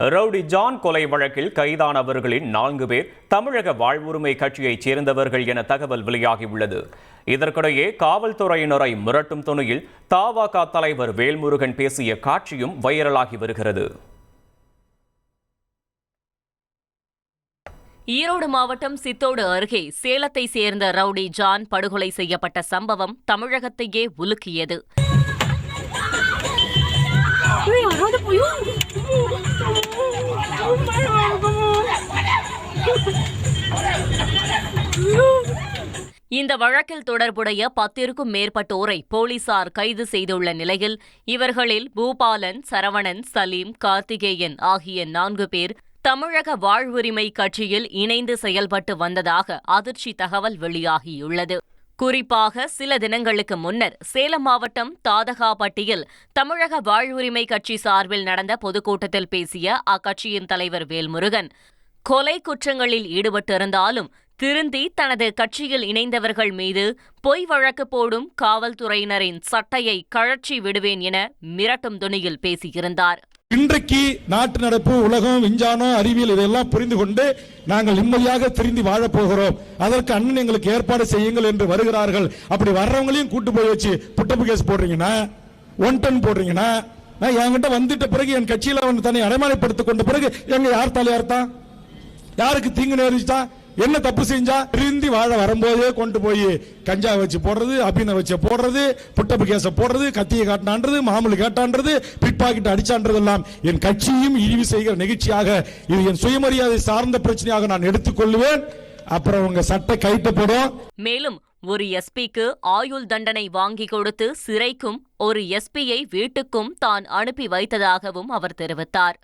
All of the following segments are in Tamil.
ரவுடி ஜான் கொலை வழக்கில் கைதானவர்களின் 4 பேர் தமிழக வாழ்வுரிமை கட்சியைச் சேர்ந்தவர்கள் என தகவல் வெளியாகியுள்ளது. இதற்கிடையே காவல்துறையினரை மிரட்டும் துணியில் தவாக தலைவர் வேல்முருகன் பேசிய காட்சியும் வைரலாகி வருகிறது. ஈரோடு மாவட்டம் சித்தோடு அருகே சேலத்தை சேர்ந்த ரவுடி ஜான் படுகொலை செய்யப்பட்ட சம்பவம் தமிழகத்தையே உலுக்கியது. இந்த வழக்கில் தொடர்புடைய 10க்கும் மேற்பட்டோரை போலீசார் கைது செய்துள்ள நிலையில் இவர்களில் பூபாலன், சரவணன், சலீம், கார்த்திகேயன் ஆகிய 4 பேர் தமிழக வாழ்வுரிமை கட்சியில் இணைந்து செயல்பட்டு வந்ததாக அதிர்ச்சி தகவல் வெளியாகியுள்ளது. குறிப்பாக சில தினங்களுக்கு முன்னர் சேலம் மாவட்டம் தாதகாப்பட்டியில் தமிழக வாழ்வுரிமை கட்சி சார்பில் நடந்த பொதுக்கூட்டத்தில் பேசிய அக்கட்சியின் தலைவர் வேல்முருகன், கொலை குற்றங்களில் ஈடுபட்டிருந்தாலும் திருந்தி தனது கட்சியில் இணைந்தவர்கள் மீது பொய் வழக்கு போடும் காவல்துறையினரின் சட்டையை கழற்றி விடுவேன் என மிரட்டும் துணியில் பேசியிருந்தார். இன்றைக்கு நாட்டு நடப்பு, உலகம், விஞ்ஞானம், அறிவியல் இதெல்லாம் புரிந்து கொண்டு நாங்கள் நிம்மதியாக திரும்பி வாழப் போகிறோம், அதற்கு அண்ணன் எங்களுக்கு ஏற்பாடு செய்யுங்கள் என்று வருகிறார்கள். அப்படி வர்றவங்களையும் கூட்டு போய் வச்சு புட்டப்பு கேஸ் போடுறீங்கன்னா, 110 போடுறீங்கன்னா, நான் என்கிட்ட வந்துட்ட பிறகு என் கட்சியில் அவன் தன்னை அடைமானப்படுத்திக் கொண்ட பிறகு எங்க யார் தலையார்த்தான், யாருக்கு தீங்கு நேரிச்சுதான், என்ன தப்பு செஞ்சா திருந்தி வாழ வரும்போதே கொண்டு போய் கஞ்சா வச்சு போடுறது, அபின வச்சு போடுறது, புட்டப்பு கேச போடுறது, கத்தியை காட்டினான்றது, மாமூலு கேட்டான்றது, பிட் பாக்கெட் அடிச்சான்றது எல்லாம் என் கட்சியும் இழிவு செய்கிற நிகழ்ச்சியாக, இது என் சுயமரியாதை சார்ந்த பிரச்சனையாக நான் எடுத்துக்கொள்வேன். அப்புறம் உங்க சட்டை கைட்டப்படும். மேலும் ஒரு எஸ்பிக்கு ஆயுள் தண்டனை வாங்கி கொடுத்து சிறைக்கும் ஒரு எஸ்பியை வீட்டுக்கும் தான் அனுப்பி வைத்ததாகவும் அவர் தெரிவித்தார்.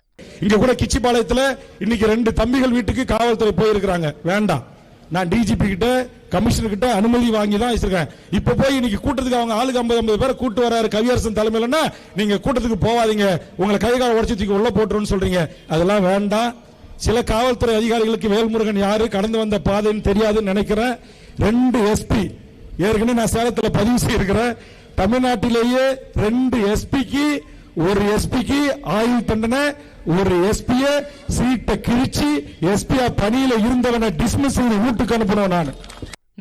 இங்க கூட கிச்சிபாளையத்தில் இன்னைக்கு 2 தம்பிகள் வீட்டுக்கு காவல்துறை போயிருக்கிறாங்க. வேண்டாம், நான் டிஜிபி கிட்ட, கமிஷனர் கிட்ட அனுமதி வாங்கி தான் வச்சிருக்கேன். இப்ப போய் இன்னைக்கு கூட்டத்துக்கு அவங்க ஆளுக்கு 50 பேரை கூட்டு வராரு கவியரசன் தலைமையிலன்னா, நீங்க கூட்டத்துக்கு போவாதீங்க, உங்களை கைகால உடச்சு தூக்கி உள்ள போட்டுருன்னு சொல்றீங்க. அதெல்லாம் வேண்டாம். சில காவல்துறை அதிகாரிகளுக்கு வேல்முருகன் யாரு, கடந்து வந்த பாதைன்னு தெரியாதுன்னு நினைக்கிறேன். 2 எஸ்பி ஏற்கனவே நான் சேலத்தில் பதிவு செய்திருக்கிறேன். தமிழ்நாட்டிலேயே 2 எஸ்பிக்கு, ஒரு எஸ்பிக்கு ஆயுள் தண்டனை, ஒரு எஸ்பிய சீட்டை கிழிச்சு எஸ்பியா பணியில இருந்தவனை டிஸ்மிஸ் செய்து வீட்டுக்கு அனுப்பினவன் நான்.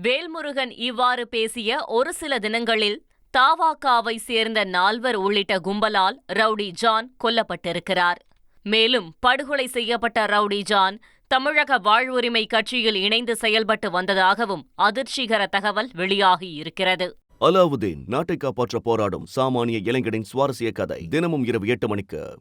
வேல்முருகன் இவ்வாறு பேசிய ஒரு சில தினங்களில் தவாகவை சேர்ந்த 4 உள்ளிட்ட கும்பலால் ரவுடி ஜான் கொல்லப்பட்டிருக்கிறார். மேலும் படுகொலை செய்யப்பட்ட ரவுடி ஜான் தமிழக வாழ்வுரிமை கட்சியில் இணைந்து செயல்பட்டு வந்ததாகவும் அதிர்ச்சிகர தகவல் வெளியாகி இருக்கிறது. அலாவுதீன் நாட்டை காப்பாற்ற போராடும் சாமானிய இளைஞனின் சுவாரஸ்ய கதை தினமும் இரவு 8 மணிக்கு.